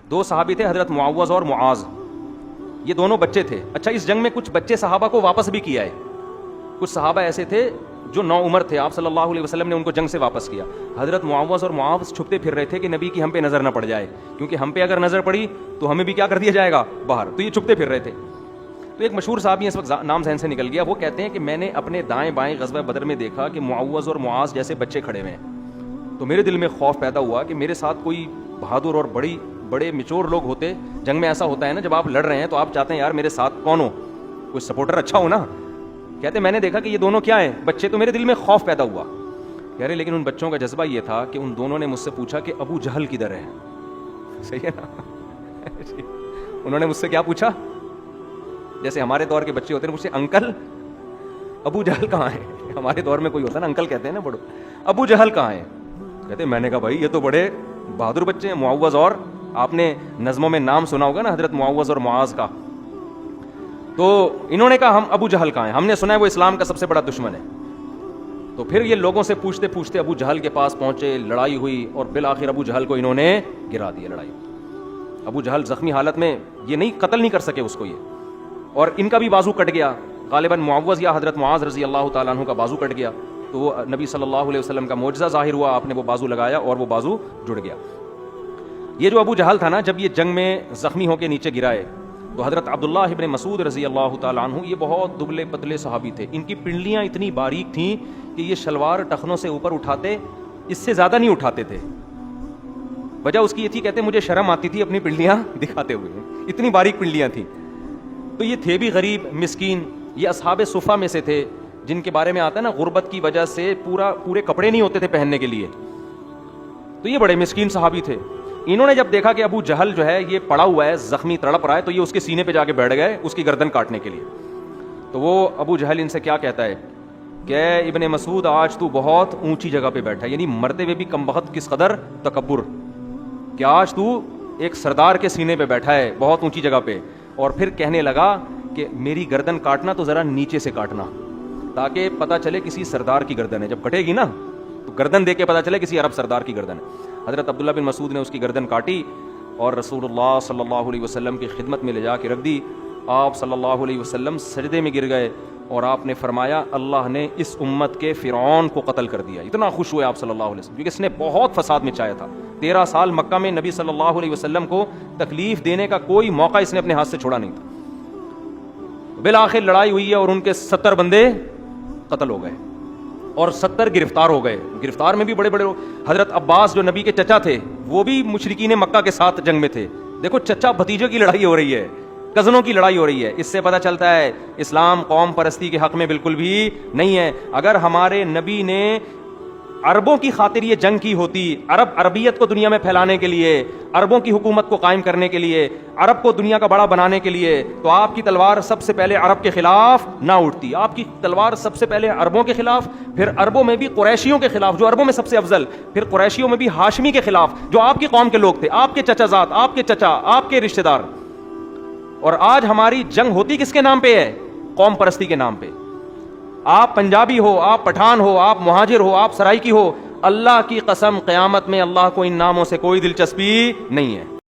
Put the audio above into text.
دو صحابی تھے حضرت معوذ اور معاذ, یہ دونوں بچے تھے. اچھا اس جنگ میں کچھ بچے صحابہ کو واپس بھی کیا ہے, کچھ صحابہ ایسے تھے جو نو عمر تھے, آپ صلی اللہ علیہ وسلم نے ان کو جنگ سے واپس کیا. حضرت معوذ اور معاذ چھپتے پھر رہے تھے کہ نبی کی ہم پہ نظر نہ پڑ جائے, کیونکہ ہم پہ اگر نظر پڑی تو ہمیں بھی کیا کر دیا جائے گا باہر, تو یہ چھپتے پھر رہے تھے. تو ایک مشہور صحابی اس وقت نام ذہن سے نکل گیا, وہ کہتے ہیں کہ میں نے اپنے دائیں بائیں غزوہ بدر میں دیکھا کہ معوذ اور معاذ جیسے بچے کھڑے ہوئے ہیں, تو میرے دل میں خوف پیدا ہوا کہ میرے ساتھ کوئی بہادر اور بڑے میچور لوگ ہوتے. جنگ میں ایسا ہوتا ہے نا, جب آپ لڑ رہے ہیں تو آپ چاہتے ہیں یار میرے ساتھ کون ہو, کوئی سپورٹر اچھا ہو نا. کہتے میں نے دیکھا کہ یہ دونوں کیا ہیں, بچے, تو میرے دل میں خوف پیدا ہوا. کہہ رہے لیکن ان بچوں کا جذبہ یہ تھا کہ ان دونوں نے مجھ سے پوچھا کہ ابو جہل کدھر ہے. صحیح ہے نا, انہوں نے مجھ سے کیا پوچھا, جیسے ہمارے دور کے بچے ہوتے ہیں مجھ سے انکل ابو جہل کہاں ہے, ہمارے دور میں کوئی ہوتا ہے نا انکل کہتے ہیں نا بڑوں, ابو جہل کہاں ہے. کہتے میں نے کہا بھائی یہ تو بڑے بہادر بچے ہیں, معوذ اور, آپ نے نظموں میں نام سنا ہوگا نا حضرت معوذ اور معاذ کا, تو انہوں نے کہا ہم ابو جہل کہاں ہیں, ہم نے سنا ہے وہ اسلام کا سب سے بڑا دشمن ہے. تو پھر یہ لوگوں سے پوچھتے پوچھتے ابو جہل کے پاس پہنچے, لڑائی ہوئی اور بالآخر ابو جہل کو انہوں نے گرا دیا. لڑائی, ابو جہل زخمی حالت میں, یہ نہیں قتل نہیں کر سکے اس کو یہ, اور ان کا بھی بازو کٹ گیا. غالباً معوذ یا حضرت معاذ رضی اللہ تعالیٰ عنہ کا بازو کٹ گیا, تو وہ نبی صلی اللہ علیہ وسلم کا معجزہ ظاہر ہوا, آپ نے وہ بازو لگایا اور وہ بازو جڑ گیا. یہ جو ابو جہل تھا نا, جب یہ جنگ میں زخمی ہو کے نیچے گرائے تو حضرت عبداللہ ابن مسعود رضی اللہ تعالیٰ عنہ, یہ بہت دبلے پتلے صحابی تھے, ان کی پنڈلیاں اتنی باریک تھیں کہ یہ شلوار ٹخنوں سے اوپر اٹھاتے, اس سے زیادہ نہیں اٹھاتے تھے. وجہ اس کی یہ تھی, کہتے مجھے شرم آتی تھی اپنی پنڈلیاں دکھاتے ہوئے, اتنی باریک پنڈلیاں تھیں. تو یہ تھے بھی غریب مسکین, یہ اصحاب صفہ میں سے تھے جن کے بارے میں آتا ہے نا غربت کی وجہ سے پورے کپڑے نہیں ہوتے تھے پہننے کے لیے, تو یہ بڑے مسکین صحابی تھے. انہوں نے جب دیکھا کہ ابو جہل جو ہے یہ پڑا ہوا ہے زخمی تڑپ رہا ہے, تو یہ اس کے سینے پہ جا کے بیٹھ گئے اس کی گردن کاٹنے کے لیے. تو وہ ابو جہل ان سے کیا کہتا ہے کہ ابن مسعود آج تو بہت اونچی جگہ پہ بیٹھا ہے, یعنی مرتے ہوئے بھی کم بخت کس قدر تکبر, کہ آج تو ایک سردار کے سینے پہ بیٹھا ہے بہت اونچی جگہ پہ. اور پھر کہنے لگا کہ میری گردن کاٹنا تو ذرا نیچے سے کاٹنا, تاکہ پتہ چلے کسی سردار کی گردن ہے, جب کٹے گی نا تو گردن دیکھ کے پتہ چلے کسی عرب سردار کی گردن ہے. حضرت عبداللہ بن مسعود نے اس کی گردن کاٹی اور رسول اللہ صلی اللہ علیہ وسلم کی خدمت میں لے جا کے رکھ دی. آپ صلی اللہ علیہ وسلم سجدے میں گر گئے اور آپ نے فرمایا اللہ نے اس امت کے فرعون کو قتل کر دیا. اتنا خوش ہوئے آپ صلی اللہ علیہ وسلم, کیونکہ اس نے بہت فساد مچایا تھا. 13 سال مکہ میں نبی صلی اللہ علیہ وسلم کو تکلیف دینے کا کوئی موقع اس نے اپنے ہاتھ سے چھوڑا نہیں تھا. بالآخر لڑائی ہوئی ہے اور ان کے 70 بندے قتل ہو گئے اور 70 گرفتار ہو گئے. گرفتار میں بھی بڑے بڑے حضرت عباس جو نبی کے چچا تھے وہ بھی مشرکین مکہ کے ساتھ جنگ میں تھے. دیکھو چچا بھتیجے کی لڑائی ہو رہی ہے, کزنوں کی لڑائی ہو رہی ہے. اس سے پتہ چلتا ہے اسلام قوم پرستی کے حق میں بالکل بھی نہیں ہے. اگر ہمارے نبی نے عربوں کی خاطر یہ جنگ کی ہوتی, عربیت کو دنیا میں پھیلانے کے لیے, عربوں کی حکومت کو قائم کرنے کے لیے, عرب کو دنیا کا بڑا بنانے کے لیے, تو آپ کی تلوار سب سے پہلے عرب کے خلاف نہ اٹھتی. آپ کی تلوار سب سے پہلے عربوں کے خلاف, پھر عربوں میں بھی قریشیوں کے خلاف جو عربوں میں سب سے افضل, پھر قریشیوں میں بھی ہاشمی کے خلاف جو آپ کی قوم کے لوگ تھے, آپ کے چچا زاد, آپ کے چچا, آپ کے رشتہ دار. اور آج ہماری جنگ ہوتی کس کے نام پہ ہے؟ قوم پرستی کے نام پہ. آپ پنجابی ہو, آپ پٹھان ہو, آپ مہاجر ہو, آپ سرائکی ہو, اللہ کی قسم قیامت میں اللہ کو ان ناموں سے کوئی دلچسپی نہیں ہے.